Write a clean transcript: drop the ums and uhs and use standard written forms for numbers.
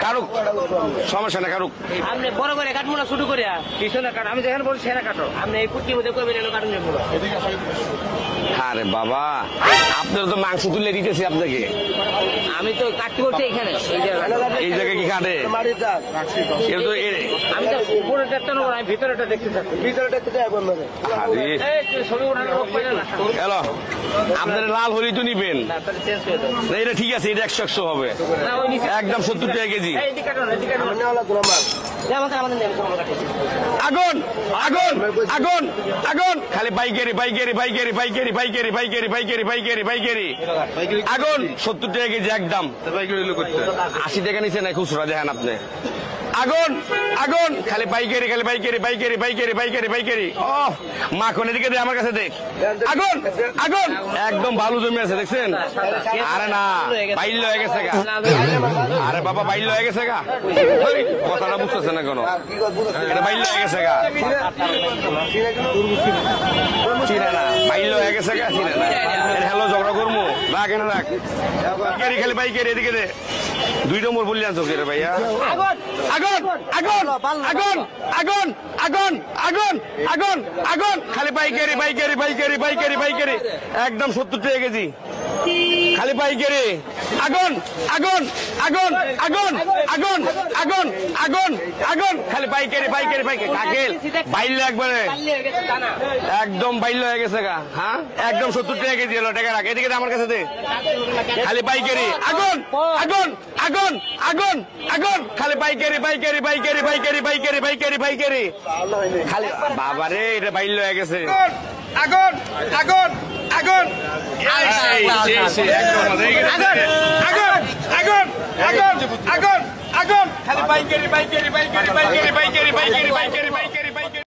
কাটুক সমস্যা না কাটুক আপনি বড় করে কাটবো না ছোট করে পিছনে কাট আমি যেখানে বলছি সেখানে কাটো আপনি এই পুটকির মধ্যে করবেন এলো কাটুন পুরো। আরে বাবা আপনার তো মাংস তুলে দিতেছি আপনাকে আমি তো কাটতে বলছি এখানে এই জায়গায় কি কাটে আমি তো উপরেটা একটা নেবো আমি ভিতরেটা দেখতে থাকি ভিতরেটা ছবি ওঠানোর লোক পাইলে না হ্যালো আপনার লাল হলি তো নিবেন এটা ঠিক আছে এটা 100 হবে একদম 70 টাকা কেজি আগুন আগুন আগুন আগুন খালি পাইকারি পাইকারি পাইকারি পাইকারি পাইকারি পাইকারি পাইকারি পাইকারি পাইকারি আগুন 70 টাকা কেজি একদম 80 টাকা নিচে নাই খুচরা দেখেন আপনি আগুন আগুন খালি পাইকারি খালি পাইকারি পাইকারি পাইকারি পাইকারি পাইকারি ও মাখন এদিকে দে আমার কাছে দেখ আগুন আগুন একদম ভালো জমি আছে দেখছেন আরে না বাইল হয়ে গেছে গা আরে বাবা বাইল হয়ে গেছে গা কথাটা বুঝতেছে না কোনো এটা বাইল হয়ে গেছে গা চিনে না বাইল হয়ে গেছে গা চিনে না হ্যালো ঝগড়া করবো রাখ এনে রাখ পাইকারি খালি পাইকারি এদিকে দে 2 নম্বর বললি আনছো কে রে ভাইয়া আগুন আগুন আগুন আগুন আগুন আগুন আগুন আগুন খালি পাইকারি পাইকারি পাইকারি পাইকারি পাইকারি একদম 70 টাকা কেজি খালি পাইকারি আগুন আগুন আগুন আগুন আগুন আগুন আগুন আগুন খালি পাইকারি পাইকারি পাইকারি কাকেল বাইল একবারে একদম বাইল হয়ে গেছে গা হ্যাঁ একদম 70 টাকা কেজি হলো টাকা রাখ এদিকে আমার কাছে দে খালি পাইকারি আগুন আগুন আগুন আগুন আগুন খালি পাইকারি পাইকারি পাইকারি পাইকারি পাইকারি পাইকারি পাইকারি খালি বাবারে এটা বাইল হয়ে গেছে আগুন আগুন আগুন আগুন আগুন আগুন আগুন আগুন খালি পাইকারি পাইকারি পাইকারি পাইকারি পাইকারি পাইকারি পাইকারি